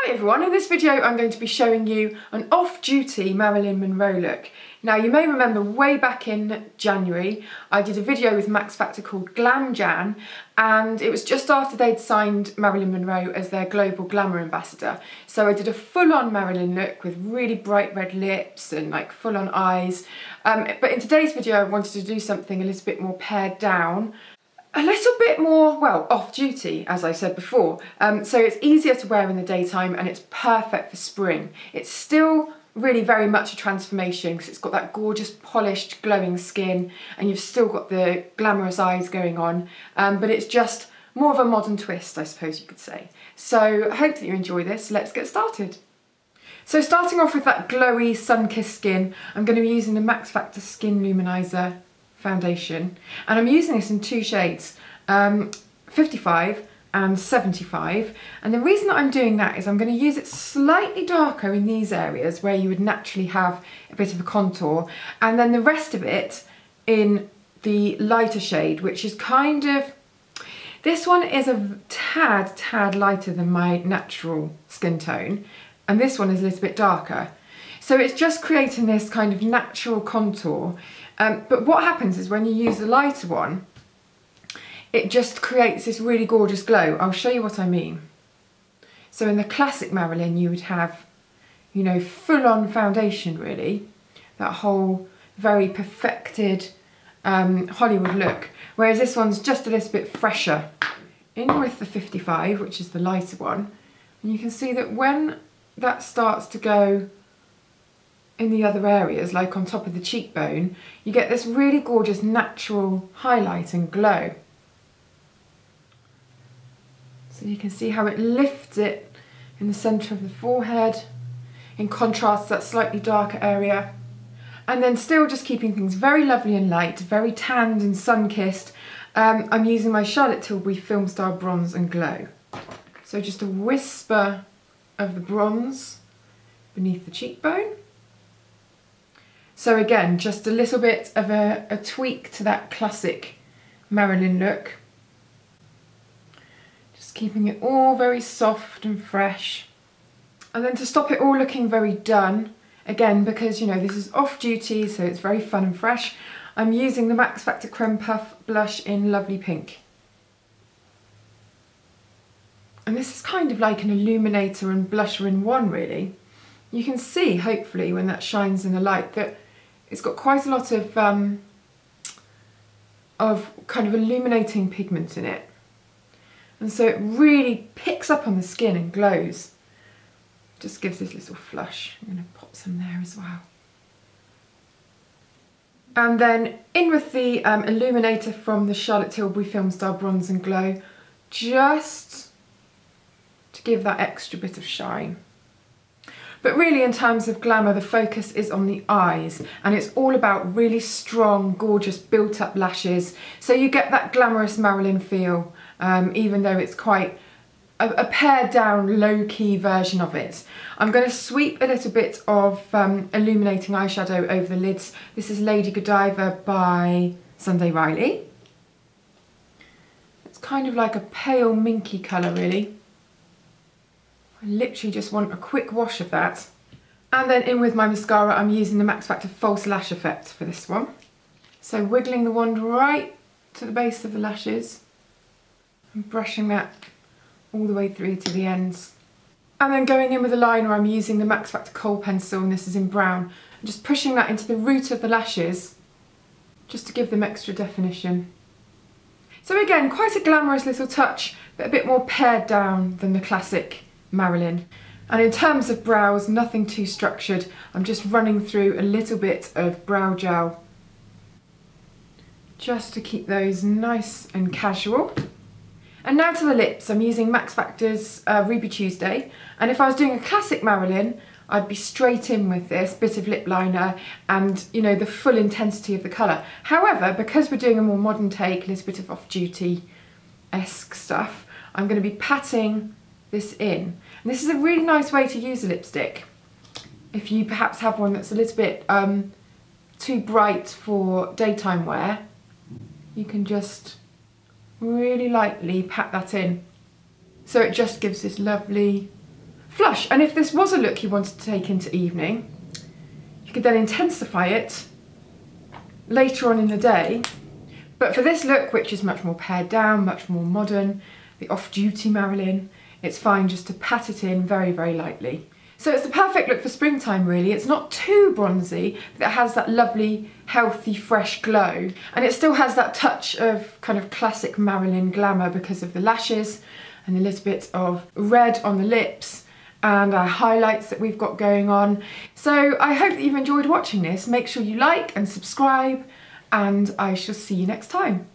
Hi everyone, in this video I'm going to be showing you an off-duty Marilyn Monroe look. Now you may remember way back in January I did a video with Max Factor called Glam Jan, and it was just after they'd signed Marilyn Monroe as their global glamour ambassador. So I did a full-on Marilyn look with really bright red lips and like full-on eyes. But in today's video I wanted to do something a little bit more pared down. A little bit more, well, off-duty, as I said before. So it's easier to wear in the daytime and it's perfect for spring. It's still really very much a transformation because it's got that gorgeous, polished, glowing skin and you've still got the glamorous eyes going on. But it's just more of a modern twist, I suppose you could say. So I hope that you enjoy this. Let's get started. So starting off with that glowy, sun-kissed skin, I'm going to be using the Max Factor Skin Luminizer foundation, and I'm using this in two shades, 55 and 75, and the reason that I'm doing that is I'm going to use it slightly darker in these areas where you would naturally have a bit of a contour, and then the rest of it in the lighter shade, which is kind of, this one is a tad lighter than my natural skin tone, and this one is a little bit darker. So it's just creating this kind of natural contour. But what happens is when you use the lighter one, it just creates this really gorgeous glow. I'll show you what I mean. So in the classic Marilyn, you would have, you know, full-on foundation really, that whole very perfected Hollywood look. Whereas this one's just a little bit fresher. In with the 55, which is the lighter one, and you can see that when that starts to go in the other areas, like on top of the cheekbone, you get this really gorgeous natural highlight and glow. So you can see how it lifts it in the centre of the forehead, in contrast to that slightly darker area. And then still just keeping things very lovely and light, very tanned and sun-kissed. I'm using my Charlotte Tilbury Film Star Bronze and Glow. So just a whisper of the bronze beneath the cheekbone. So again, just a little bit of a tweak to that classic Marilyn look. Just keeping it all very soft and fresh. And then to stop it all looking very done, again, because you know this is off duty, so it's very fun and fresh, I'm using the Max Factor Creme Puff blush in Lovely Pink. And this is kind of like an illuminator and blusher in one really. You can see, hopefully, when that shines in the light, that it's got quite a lot of kind of illuminating pigment in it. And so it really picks up on the skin and glows. Just gives this little flush. I'm going to pop some there as well. And then in with the illuminator from the Charlotte Tilbury Film Star Bronze and Glow, just to give that extra bit of shine. But really in terms of glamour, the focus is on the eyes, and it's all about really strong, gorgeous, built-up lashes. So you get that glamorous Marilyn feel, even though it's quite a pared-down, low-key version of it. I'm going to sweep a little bit of illuminating eyeshadow over the lids. This is Lady Godiva by Sunday Riley. It's kind of like a pale minky colour, really. I literally just want a quick wash of that. And then in with my mascara, I'm using the Max Factor False Lash Effect for this one. So wiggling the wand right to the base of the lashes and brushing that all the way through to the ends. And then going in with a liner, I'm using the Max Factor Kohl Pencil, and this is in brown. I'm just pushing that into the root of the lashes just to give them extra definition. So again, quite a glamorous little touch, but a bit more pared down than the classic Marilyn. And in terms of brows, nothing too structured. I'm just running through a little bit of brow gel just to keep those nice and casual. And now to the lips. I'm using Max Factor's Ruby Tuesday, and if I was doing a classic Marilyn, I'd be straight in with this bit of lip liner and, you know, the full intensity of the colour. However, because we're doing a more modern take, a little bit of off-duty-esque stuff, I'm going to be patting this in. And this is a really nice way to use a lipstick. If you perhaps have one that's a little bit too bright for daytime wear, you can just really lightly pat that in. So it just gives this lovely flush. And if this was a look you wanted to take into evening, you could then intensify it later on in the day. But for this look, which is much more pared down, much more modern, the off-duty Marilyn, it's fine just to pat it in very, very lightly. So it's the perfect look for springtime really. It's not too bronzy, but it has that lovely, healthy, fresh glow. And it still has that touch of kind of classic Marilyn glamour because of the lashes and a little bit of red on the lips and our highlights that we've got going on. So I hope that you've enjoyed watching this. Make sure you like and subscribe, and I shall see you next time.